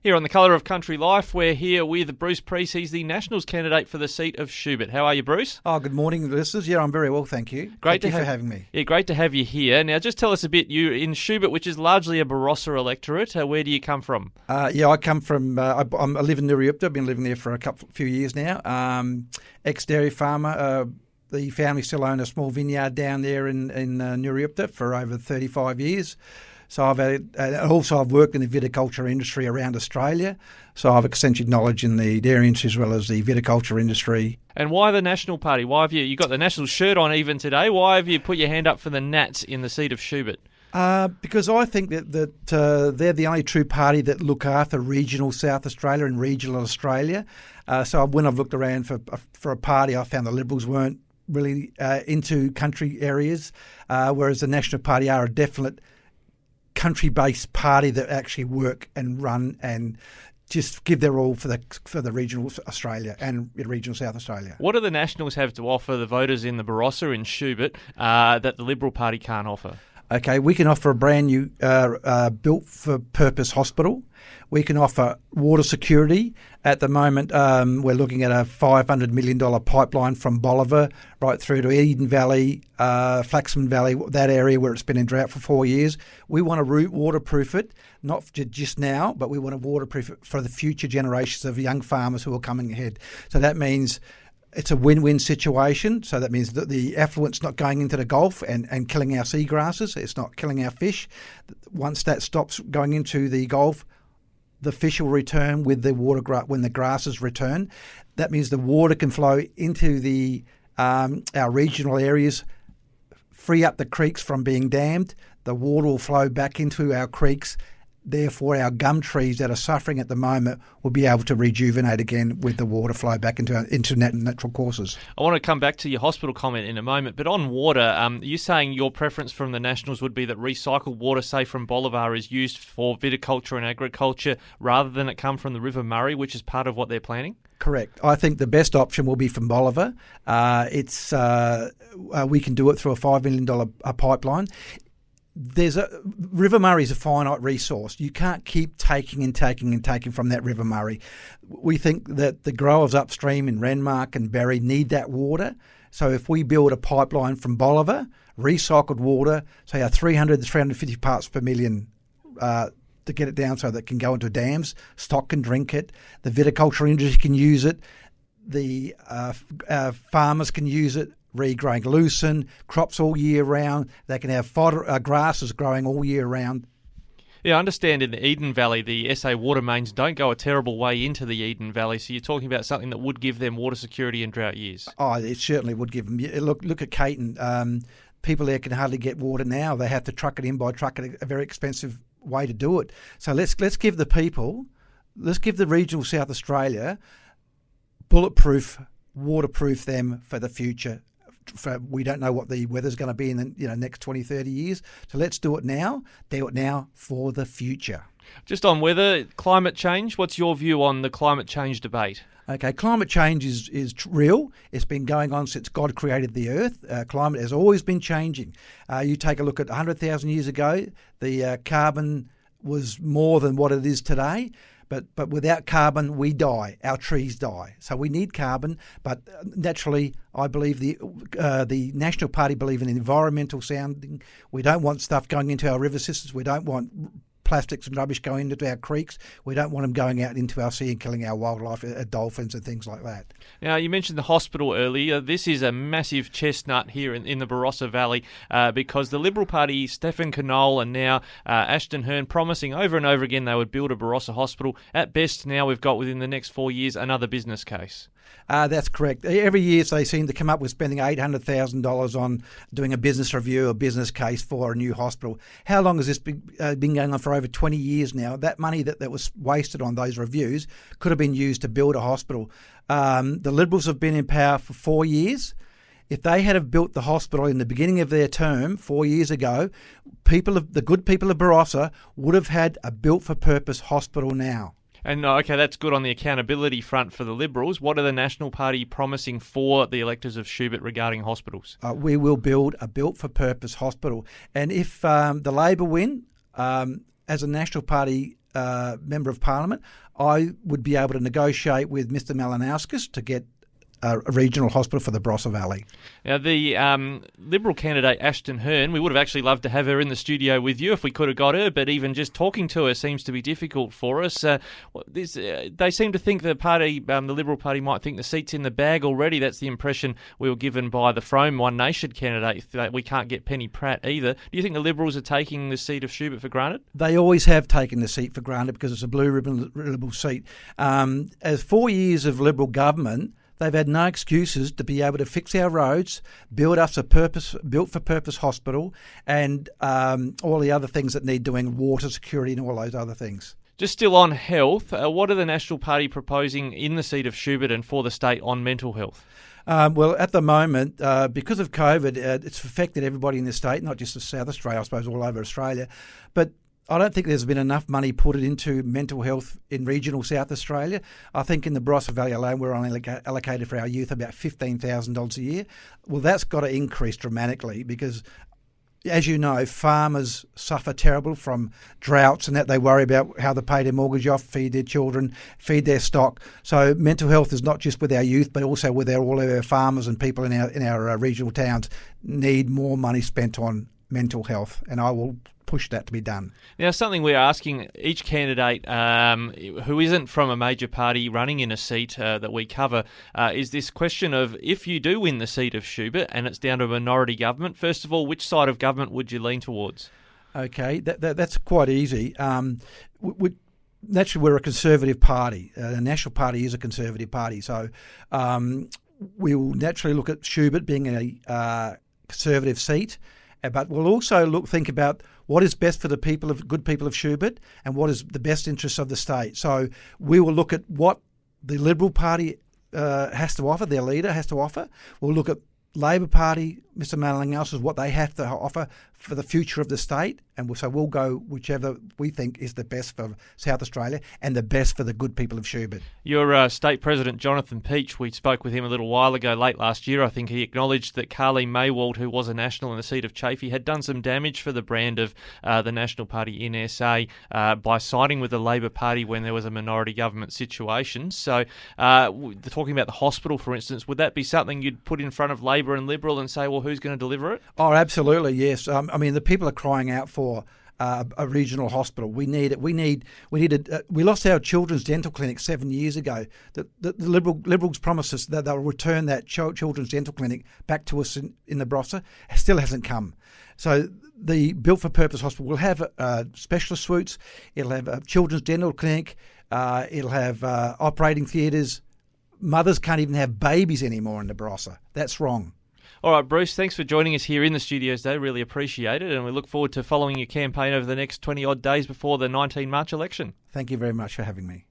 Here on The Colour of Country Life, we're here with Bruce Preece. He's the Nationals candidate for the seat of Schubert. How are you, Bruce? Oh, good morning, listeners. Yeah, I'm very well, thank you. Thank you for having me. Yeah, great to have you here. Now, just tell us a bit. You in Schubert, which is largely a Barossa electorate. Where do you come from? I come from. I live in Nuriupta. I've been living there for few years now. Ex-dairy farmer. The family still own a small vineyard down there in Nuriupta for over 35 years. So I've worked in the viticulture industry around Australia. So I have extensive knowledge in the dairy industry as well as the viticulture industry. And why the National Party? Why have you got the National shirt on even today? Why have you put your hand up for the Nats in the seat of Schubert? Because I think that they're the only true party that look after regional South Australia and regional Australia. So when I've looked around for a party, I found the Liberals weren't really into country areas, whereas the National Party are a definite country-based party that actually work and run and just give their all for the regional Australia and regional South Australia. What do the Nationals have to offer the voters in the Barossa in Schubert that the Liberal Party can't offer? Okay, we can offer a brand new built-for-purpose hospital. We can offer water security. At the moment, we're looking at a $500 million pipeline from Bolivia right through to Eden Valley, Flaxman Valley, that area where it's been in drought for 4 years. We want to waterproof it, not just now, but we want to waterproof it for the future generations of young farmers who are coming ahead. So that means it's a win-win situation. So that means that the effluent's not going into the Gulf and killing our seagrasses. It's not killing our fish. Once that stops going into the Gulf, the fish will return with the water when the grasses return. That means the water can flow into the our regional areas, free up the creeks from being dammed. The water will flow back into our creeks. Therefore, our gum trees that are suffering at the moment will be able to rejuvenate again with the water flow back into natural courses. I want to come back to your hospital comment in a moment, but on water, are you saying your preference from the Nationals would be that recycled water, say from Bolivar, is used for viticulture and agriculture rather than it come from the River Murray, which is part of what they're planning? Correct. I think the best option will be from Bolivar. We can do it through a $5 million pipeline. River Murray is a finite resource. You can't keep taking from that River Murray. We think that the growers upstream in Renmark and Berry need that water. So if we build a pipeline from Bolivar, recycled water, say our 300 to 350 parts per million, to get it down so that it can go into dams, stock can drink it, the viticulture industry can use it, the farmers can use it, regrowing lucerne, crops all year round. They can have fodder, grasses growing all year round. Yeah, I understand in the Eden Valley, the SA water mains don't go a terrible way into the Eden Valley, so you're talking about something that would give them water security in drought years. Oh, it certainly would give them. Look at Caton. People there can hardly get water now. They have to truck it in by truck at a very expensive way to do it. So let's give the regional South Australia bulletproof, waterproof them for the future. We don't know what the weather's going to be in the next 20, 30 years. So let's do it now. Do it now for the future. Just on weather, climate change, what's your view on the climate change debate? Okay, climate change is real. It's been going on since God created the earth. Climate has always been changing. You take a look at 100,000 years ago, the carbon was more than what it is today. But without carbon, we die. Our trees die. So we need carbon. But naturally, I believe the National Party believe in environmental sounding. We don't want stuff going into our river systems. We don't want plastics and rubbish going into our creeks. We don't want them going out into our sea and killing our wildlife, dolphins and things like that. Now, you mentioned the hospital earlier. This is a massive chestnut here in the Barossa Valley because the Liberal Party, Stephan Knoll and now Ashton Hurn promising over and over again they would build a Barossa Hospital. At best, now we've got within the next 4 years another business case. That's correct. Every year they seem to come up with spending $800,000 on doing a business review, a business case for a new hospital. How long has this been going on for over 20 years now? That money that was wasted on those reviews could have been used to build a hospital. The Liberals have been in power for 4 years. If they had have built the hospital in the beginning of their term 4 years ago, the good people of Barossa would have had a built-for-purpose hospital now. And okay, that's good on the accountability front for the Liberals. What are the National Party promising for the electors of Schubert regarding hospitals? We will build a built-for-purpose hospital. And if the Labor win, as a National Party Member of Parliament, I would be able to negotiate with Mr Malinauskas to get a regional hospital for the Barossa Valley. Now, the Liberal candidate Ashton Hurn, we would have actually loved to have her in the studio with you if we could have got her, but even just talking to her seems to be difficult for us. They seem to think the party, the Liberal Party, might think the seat's in the bag already. That's the impression we were given by the Frome One Nation candidate, that we can't get Penny Pratt either. Do you think the Liberals are taking the seat of Schubert for granted? They always have taken the seat for granted because it's a blue ribbon Liberal seat. As 4 years of Liberal government, they've had no excuses to be able to fix our roads, build us a built-for-purpose hospital, and all the other things that need doing, water security and all those other things. Just still on health, what are the National Party proposing in the seat of Schubert and for the state on mental health? Well, at the moment, because of COVID, it's affected everybody in the state, not just South Australia, I suppose all over Australia. But I don't think there's been enough money put into mental health in regional South Australia. I think in the Barossa Valley alone, we're only allocated for our youth about $15,000 a year. Well, that's got to increase dramatically because, as you know, farmers suffer terrible from droughts and that they worry about how they pay their mortgage off, feed their children, feed their stock. So mental health is not just with our youth, but also with all of our farmers and people in our regional towns need more money spent on mental health, and I will push that to be done. Now, something we're asking each candidate who isn't from a major party running in a seat that we cover is this question of, if you do win the seat of Schubert and it's down to a minority government, first of all, which side of government would you lean towards? Okay, that's quite easy. Naturally, we're a Conservative party. The National Party is a Conservative party, so we will naturally look at Schubert being a Conservative seat. But we'll also think about what is best for the good people of Schubert and what is the best interests of the state. So we will look at what the Liberal Party has to offer, their leader has to offer. We'll look at Labor Party, Mr Malinauskas, what they have to offer for the future of the state, and so we'll go whichever we think is the best for South Australia and the best for the good people of Schubert. Your state president, Jonathan Peach, we spoke with him a little while ago, late last year. I think he acknowledged that Carleen Maywald, who was a National in the seat of Chaffey, had done some damage for the brand of the National Party in SA by siding with the Labor Party when there was a minority government situation. So talking about the hospital, for instance, would that be something you'd put in front of Labor and Liberal and say, well, who's going to deliver it? Oh, absolutely, yes. I mean, the people are crying out for a regional hospital. We need it. We lost our children's dental clinic 7 years ago. The Liberals promised us that they'll return that children's dental clinic back to us in the Barossa. It still hasn't come. So the built-for-purpose hospital will have specialist suites. It'll have a children's dental clinic. It'll have operating theatres. Mothers can't even have babies anymore in the Barossa. That's wrong. All right, Bruce, thanks for joining us here in the studios today. Really appreciate it, and we look forward to following your campaign over the next 20-odd days before the 19 March election. Thank you very much for having me.